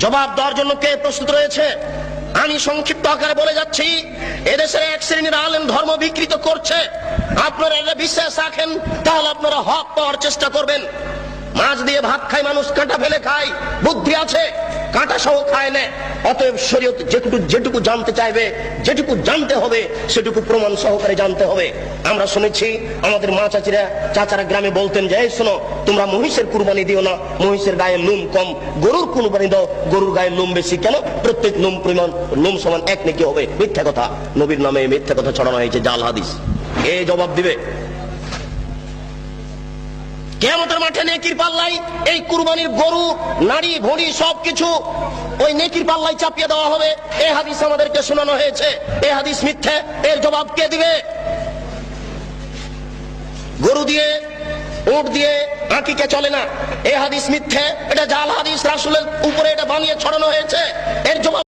জবাব দেওয়ার জন্য কে প্রস্তুত রয়েছে? আমি সংক্ষিপ্ত আকারে বলে যাচ্ছি, এদেশের এক শ্রেণীর আলেম ধর্ম বিকৃত করছে। আপনারা এটা বিশ্বাস রাখেন, তাহলে আপনারা হক পাওয়ার চেষ্টা করবেন। মাছ দিয়ে ভাত খায় মানুষ, কাঁটা ফেলে খায়, বুদ্ধি আছে, কাঁটা সহ খায় না। অতএব শরীয়ত যেটুকু জানতে চাইবে, যেটুকু জানতে হবে, সেটুকু প্রমাণ সহকারে জানতে হবে। আমরা শুনেছি আমাদের মা চাচারা গ্রামে বলতেন যে, এই শোনো, তোমরা মহিষের কুরবানি দিও না, মহিষের গায়ে লোম কম, গরুর কুরবানি দাও, গরুর গায়ে লোম বেশি। কেন? প্রত্যেক লোম সমান এক নেকি হবে। মিথ্যা কথা, নবীর নামে মিথ্যা কথা ছড়ানো হয়েছে, জাল হাদিস। এ জবাব দিবে কিয়ামতের মাঠে। নেকির পাল্লাই এই কুরবানির গরু, নারী, ভুঁড়ি সবকিছু ওই নেকির পাল্লাই চাপিয়ে দেওয়া হবে। এই হাদিস আমাদেরকে শোনানো হয়েছে, এই হাদিস মিথ্যে। এর জবাব কে দিবে? গরু দিয়ে, উট দিয়ে আকিকা চলে না, এই হাদিস মিথ্যে, এটা জাল হাদিস, রাসূলের উপরে এটা বানিয়ে ছড়ানো হয়েছে।